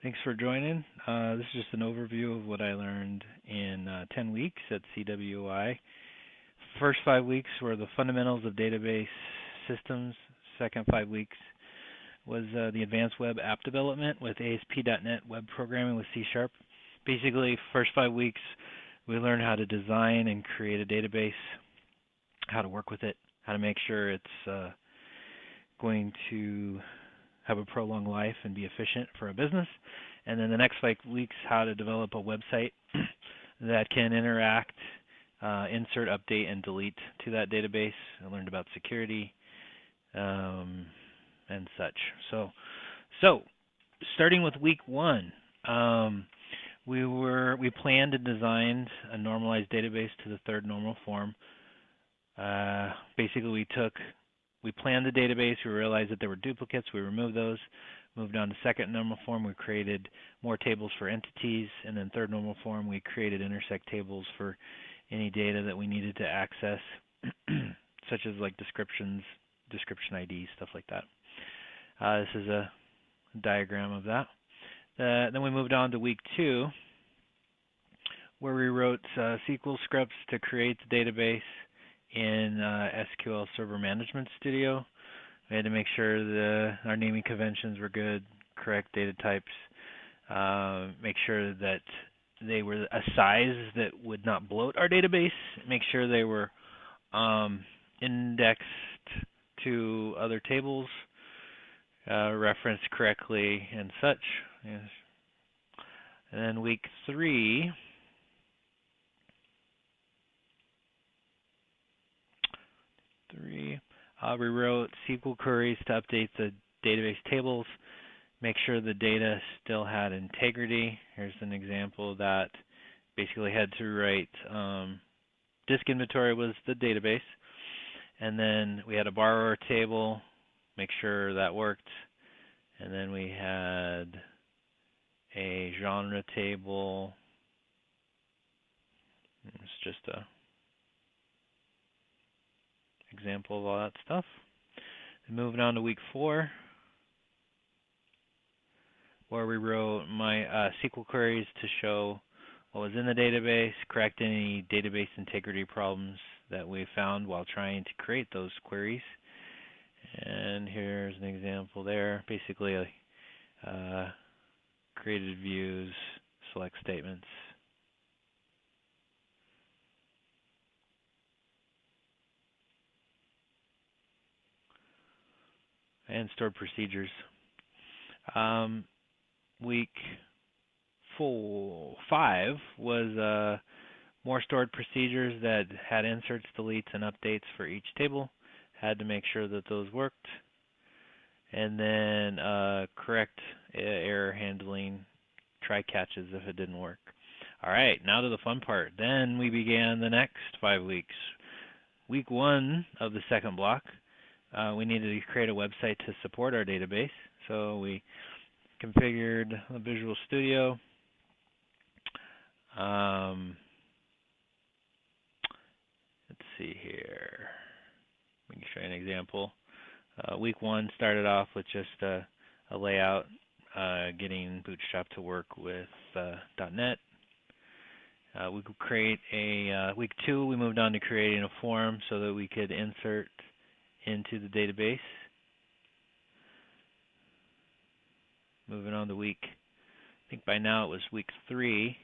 Thanks for joining. This is just an overview of what I learned in 10 weeks at CWI. First 5 weeks were the fundamentals of database systems. Second 5 weeks was the advanced web app development with ASP.NET web programming with C#. Basically, first 5 weeks we learned how to design and create a database, how to work with it, how to make sure it's going to have a prolonged life and be efficient for a business. And then the next 5 weeks, how to develop a website that can interact, insert, update, and delete to that database. I learned about security and such. So starting with week 1, we planned and designed a normalized database to the third normal form. Basically, we planned the database, we realized that there were duplicates, we removed those, moved on to second normal form, we created more tables for entities, and then third normal form, we created intersect tables for any data that we needed to access, such as like descriptions, description IDs, stuff like that. This is a diagram of that. Then we moved on to week 2, where we wrote SQL scripts to create the database in SQL Server Management Studio. We had to make sure our naming conventions were good, correct data types, make sure that they were a size that would not bloat our database, make sure they were indexed to other tables, referenced correctly, and such. Yes. And then week 3, we wrote SQL queries to update the database tables, make sure the data still had integrity. Here's an example of that. Basically had to write disk inventory was the database, and then we had a borrower table, make sure that worked, and then we had a genre table. It's just a example of all that stuff. And moving on to week 4, where we wrote my SQL queries to show what was in the database, correct any database integrity problems that we found while trying to create those queries. And here's an example there. Basically, created views, select statements. And stored procedures. Week 5 was more stored procedures that had inserts, deletes, and updates for each table. Had to make sure that those worked. And then correct error handling, try catches if it didn't work. All right, now to the fun part. Then we began the next 5 weeks. Week 1 of the second block, we needed to create a website to support our database. So we configured the Visual Studio. Let's see here. We can show you an example. Week 1 started off with just a layout, getting Bootstrap to work with .NET. We could create week 2, we moved on to creating a form so that we could insert into the database. Moving on to I think by now it was week 3.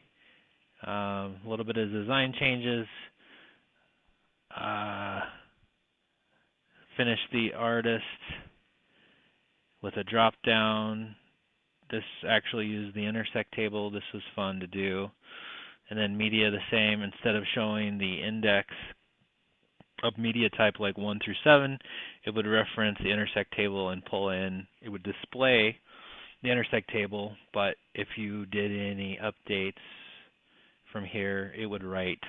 A little bit of design changes. Finished the artist with a drop down. This actually used the intersect table. This was fun to do. And then media the same. Instead of showing the index of media type like 1 through 7, it would reference the intersect table and pull in. It would display the intersect table, but if you did any updates from here, it would write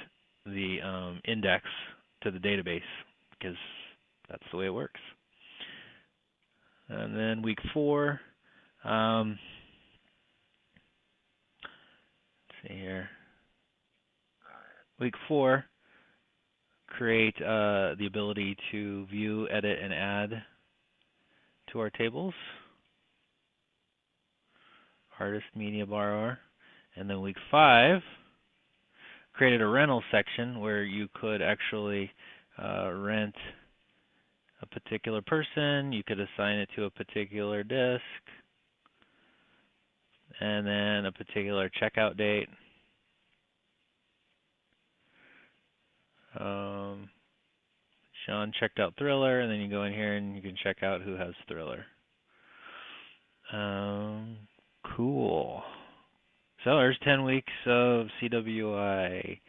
the index to the database because that's the way it works. And then week 4, let's see here. Week 4, create the ability to view, edit, and add to our tables. artist media borrower. And then week 5, created a rental section where you could actually rent a particular person. You could assign it to a particular disk, and then a particular checkout date. Sean checked out Thriller, and then you go in here and you can check out who has Thriller. Cool. So there's 10 weeks of CWI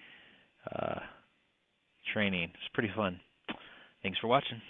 training. It's pretty fun. Thanks for watching.